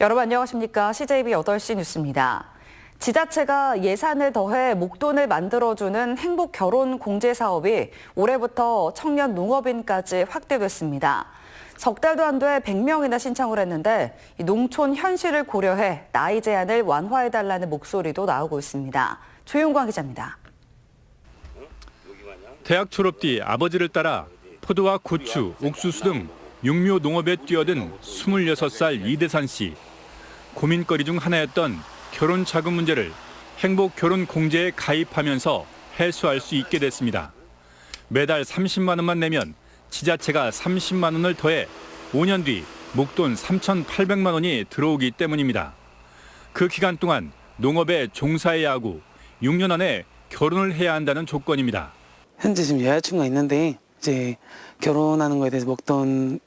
여러분 안녕하십니까? CJB 8시 뉴스입니다. 지자체가 예산을 더해 목돈을 만들어주는 행복결혼공제 사업이 올해부터 청년 농업인까지 확대됐습니다. 석 달도 안 돼 100명이나 신청을 했는데 농촌 현실을 고려해 나이 제한을 완화해달라는 목소리도 나오고 있습니다. 조윤광 기자입니다. 대학 졸업 뒤 아버지를 따라 포도와 고추, 옥수수 등 육묘 농업에 뛰어든 26살 이대산 씨. 고민거리 중 하나였던 결혼 자금 문제를 행복결혼공제에 가입하면서 해소할 수 있게 됐습니다. 매달 30만 원만 내면 지자체가 30만 원을 더해 5년 뒤 목돈 3,800만 원이 들어오기 때문입니다. 그 기간 동안 농업에 종사해야 하고 6년 안에 결혼을 해야 한다는 조건입니다. 현재 지금 여자친구가 있는데 이제 결혼하는 거에 대해서 목돈에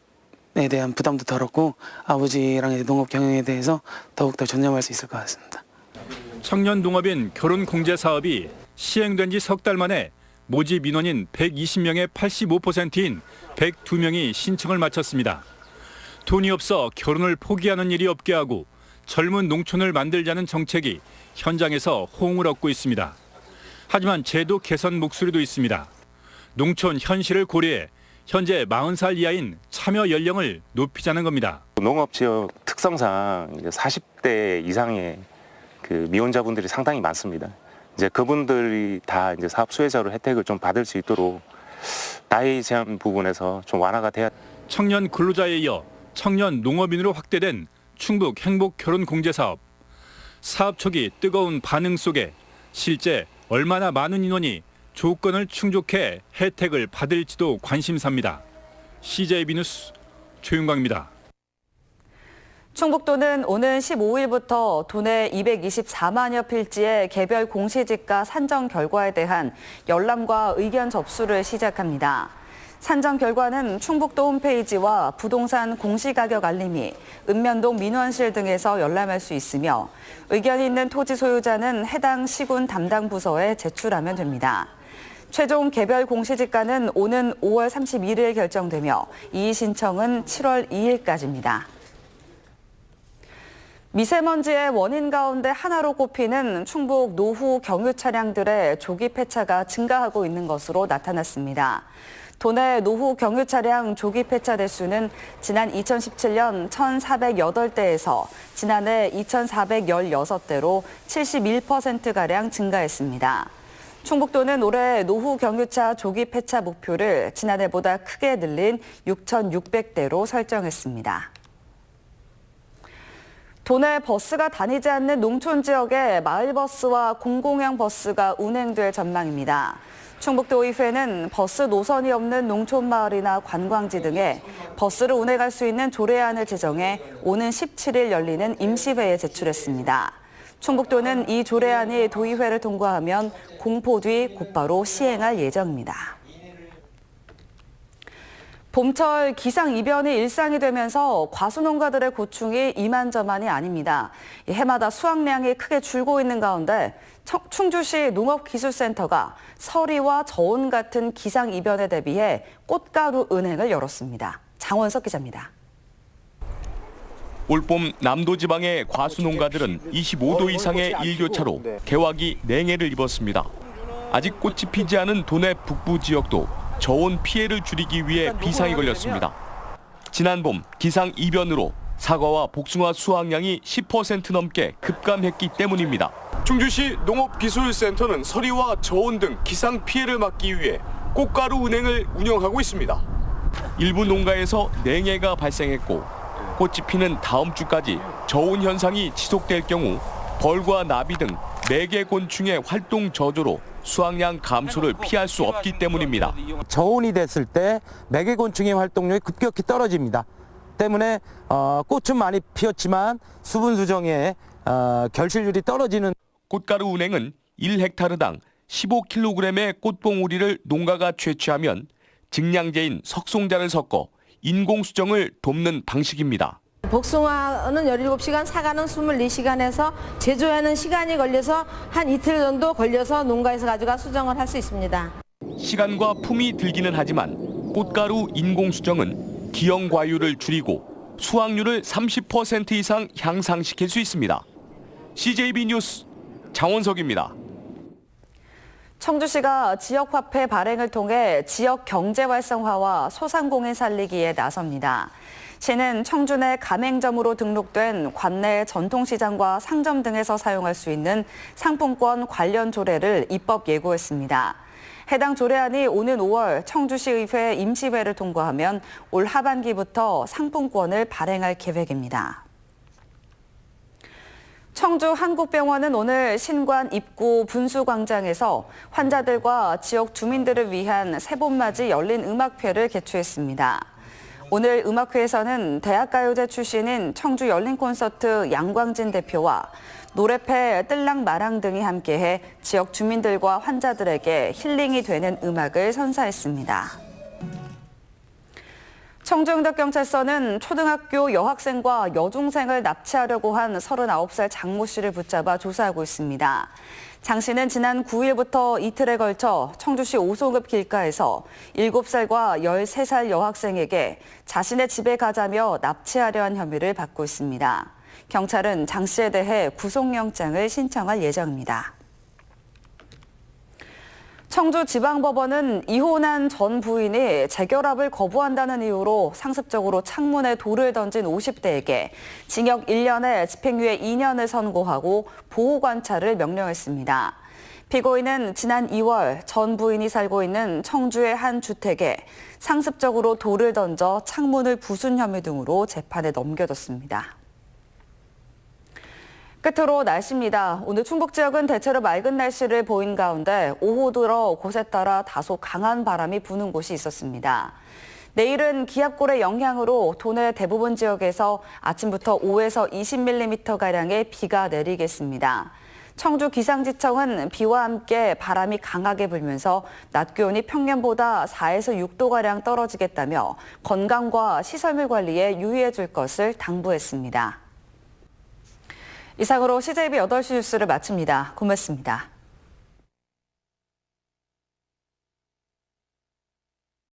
대한 부담도 덜었고 아버지랑 이제 농업 경영에 대해서 더욱더 전념할 수 있을 것 같습니다. 청년 농업인 결혼공제 사업이 시행된 지 석 달 만에 모집 인원인 120명의 85%인 102명이 신청을 마쳤습니다. 돈이 없어 결혼을 포기하는 일이 없게 하고 젊은 농촌을 만들자는 정책이 현장에서 호응을 얻고 있습니다. 하지만 제도 개선 목소리도 있습니다. 농촌 현실을 고려해 현재 40살 이하인 참여 연령을 높이자는 겁니다. 농업지역 특성상 40대 이상의 그 미혼자분들이 상당히 많습니다. 이제 그분들이 다 이제 사업 수혜자로 혜택을 좀 받을 수 있도록 나이 제한 부분에서 좀 완화가 돼야. 청년 근로자에 이어 청년 농업인으로 확대된 충북 행복결혼공제 사업. 사업 초기 뜨거운 반응 속에 실제 얼마나 많은 인원이 조건을 충족해 혜택을 받을지도 관심사입니다. CJB 뉴스 조윤광입니다. 충북도는 오는 15일부터 도내 224만여 필지의 개별 공시지가 산정 결과에 대한 열람과 의견 접수를 시작합니다. 산정 결과는 충북도 홈페이지와 부동산 공시가격 알림이, 읍면동 민원실 등에서 열람할 수 있으며 의견이 있는 토지 소유자는 해당 시군 담당 부서에 제출하면 됩니다. 최종 개별 공시지가는 오는 5월 31일 결정되며 이의 신청은 7월 2일까지입니다. 미세먼지의 원인 가운데 하나로 꼽히는 충북 노후 경유 차량들의 조기 폐차가 증가하고 있는 것으로 나타났습니다. 도내 노후 경유 차량 조기 폐차 대수는 지난 2017년 1,408대에서 지난해 2,416대로 71%가량 증가했습니다. 충북도는 올해 노후 경유차 조기 폐차 목표를 지난해보다 크게 늘린 6,600대로 설정했습니다. 도내 버스가 다니지 않는 농촌 지역에 마을버스와 공공형 버스가 운행될 전망입니다. 충북도의회는 버스 노선이 없는 농촌 마을이나 관광지 등에 버스를 운행할 수 있는 조례안을 제정해 오는 17일 열리는 임시회에 제출했습니다. 충북도는 이 조례안이 도의회를 통과하면 공포 뒤 곧바로 시행할 예정입니다. 봄철 기상이변이 일상이 되면서 과수농가들의 고충이 이만저만이 아닙니다. 해마다 수확량이 크게 줄고 있는 가운데 충주시 농업기술센터가 서리와 저온 같은 기상이변에 대비해 꽃가루 은행을 열었습니다. 장원석 기자입니다. 올봄 남도지방의 과수농가들은 25도 이상의 일교차로 개화기 냉해를 입었습니다. 아직 꽃이 피지 않은 도내 북부 지역도 저온 피해를 줄이기 위해 비상이 걸렸습니다. 지난 봄 기상이변으로 사과와 복숭아 수확량이 10% 넘게 급감했기 때문입니다. 충주시 농업기술센터는 서리와 저온 등 기상 피해를 막기 위해 꽃가루 은행을 운영하고 있습니다. 일부 농가에서 냉해가 발생했고 꽃이 피는 다음 주까지 저온 현상이 지속될 경우 벌과 나비 등 매개 곤충의 활동 저조로 수확량 감소를 피할 수 없기 때문입니다. 저온이 됐을 때 매개곤충의 활동력이 급격히 떨어집니다. 때문에 꽃은 많이 피었지만 수분 수정에 결실률이 떨어지는. 꽃가루 운행은 1헥타르당 15kg의 꽃봉우리를 농가가 채취하면 증량제인 석송자를 섞어 인공수정을 돕는 방식입니다. 복숭아는 17시간, 사과는 24시간에서 제조하는 시간이 걸려서 한 이틀 정도 걸려서 농가에서 가져가 수정을 할 수 있습니다. 시간과 품이 들기는 하지만 꽃가루 인공수정은 기형과유를 줄이고 수확률을 30% 이상 향상시킬 수 있습니다. CJB 뉴스 장원석입니다. 청주시가 지역화폐 발행을 통해 지역 경제 활성화와 소상공인 살리기에 나섭니다. 시는 청주 내 가맹점으로 등록된 관내 전통시장과 상점 등에서 사용할 수 있는 상품권 관련 조례를 입법 예고했습니다. 해당 조례안이 오는 5월 청주시의회 임시회를 통과하면 올 하반기부터 상품권을 발행할 계획입니다. 청주 한국병원은 오늘 신관 입구 분수광장에서 환자들과 지역 주민들을 위한 새봄맞이 열린 음악회를 개최했습니다. 오늘 음악회에서는 대학가요제 출신인 청주 열린콘서트 양광진 대표와 노래패 뜰랑마랑 등이 함께해 지역 주민들과 환자들에게 힐링이 되는 음악을 선사했습니다. 청주영덕경찰서는 초등학교 여학생과 여중생을 납치하려고 한 39살 장모 씨를 붙잡아 조사하고 있습니다. 장 씨는 지난 9일부터 이틀에 걸쳐 청주시 오송읍 길가에서 7살과 13살 여학생에게 자신의 집에 가자며 납치하려 한 혐의를 받고 있습니다. 경찰은 장 씨에 대해 구속영장을 신청할 예정입니다. 청주지방법원은 이혼한 전 부인이 재결합을 거부한다는 이유로 상습적으로 창문에 돌을 던진 50대에게 징역 1년에 집행유예 2년을 선고하고 보호관찰을 명령했습니다. 피고인은 지난 2월 전 부인이 살고 있는 청주의 한 주택에 상습적으로 돌을 던져 창문을 부순 혐의 등으로 재판에 넘겨졌습니다. 끝으로 날씨입니다. 오늘 충북 지역은 대체로 맑은 날씨를 보인 가운데 오후 들어 곳에 따라 다소 강한 바람이 부는 곳이 있었습니다. 내일은 기압골의 영향으로 도내 대부분 지역에서 아침부터 5에서 20mm가량의 비가 내리겠습니다. 청주기상지청은 비와 함께 바람이 강하게 불면서 낮 기온이 평년보다 4에서 6도가량 떨어지겠다며 건강과 시설물 관리에 유의해 줄 것을 당부했습니다. 이상으로 CJB 8시 뉴스를 마칩니다. 고맙습니다.